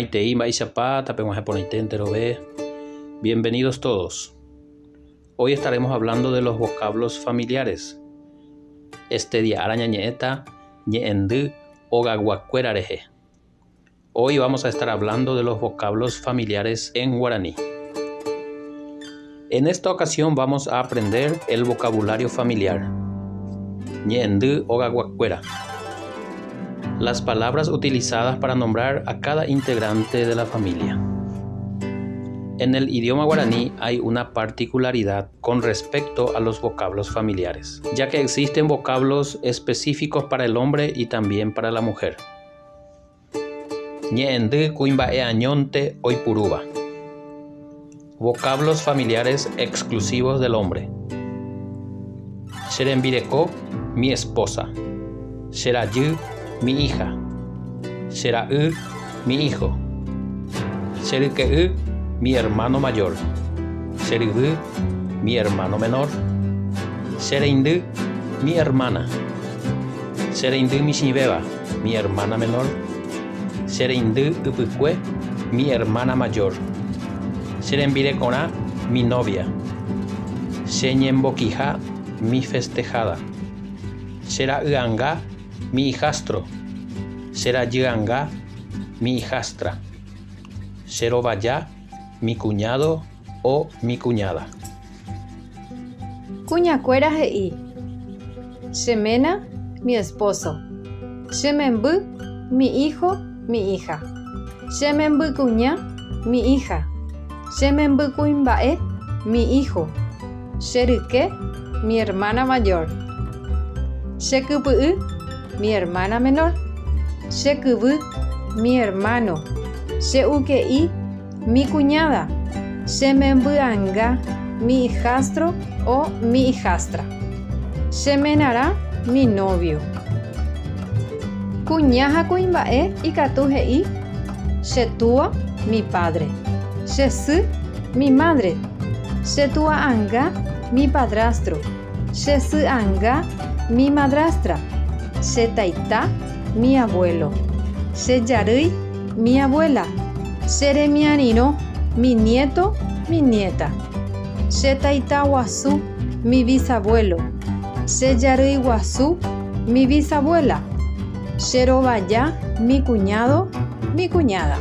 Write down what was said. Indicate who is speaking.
Speaker 1: Maitei Maishapa, Tapeguajeponite entero B. Bienvenidos todos. Hoy estaremos hablando de los vocablos familiares. Este día araña ñeeta, ñeendu, ogaguacuerareje. Hoy vamos a estar hablando de los vocablos familiares en guaraní. En esta ocasión vamos a aprender el vocabulario familiar. Ñeendu, ogaguacuera. Las palabras utilizadas para nombrar a cada integrante de la familia. En el idioma guaraní hay una particularidad con respecto a los vocablos familiares, ya que existen vocablos específicos para el hombre y también para la mujer. Ñeendu kuimbae añonte oipuruba. Vocablos familiares exclusivos del hombre. Xerembireko, mi esposa. Xerayu, mi hija. Xera'u, mi hijo. Xerike'u, mi hermano mayor. Xeridu, mi hermano menor. Xereindu, mi hermana. Xereindu mishibeba, mi hermana menor. Xereindu upukue, mi hermana mayor. Xerembirekora, mi novia. Xeñembokija, mi festejada. Xera'yanga, mi hijastro. Xerayanga, mi hijastra. Xerovaya, mi cuñado o mi cuñada.
Speaker 2: Kuñakuera he'i. Xemena, mi esposo. Xemembu, mi hijo, mi hija. Xemembu kuña, mi hija. Xemembu kuimba'e, mi hijo. Xeryke, mi hermana mayor. Xekypy'y, mi hermana menor. Xekyvy, mi hermano. Xe'uke'i, mi cuñada. Xemembyanga, mi hijastro o mi hijastra. Xemenara, mi novio. Kuñaha kuimba'e ikatu he'i. Xetúa, mi padre. Xesy, mi madre. Xetua'anga, mi padrastro. Xesy'anga, mi madrastra. Xetaita, mi abuelo. Xejarýi, mi abuela. Xeremiarírõ, mi nieto, mi nieta. Xetaita guasu, mi bisabuelo. Xejarýi guasu, mi bisabuela. Xerovaja, mi cuñado, mi cuñada.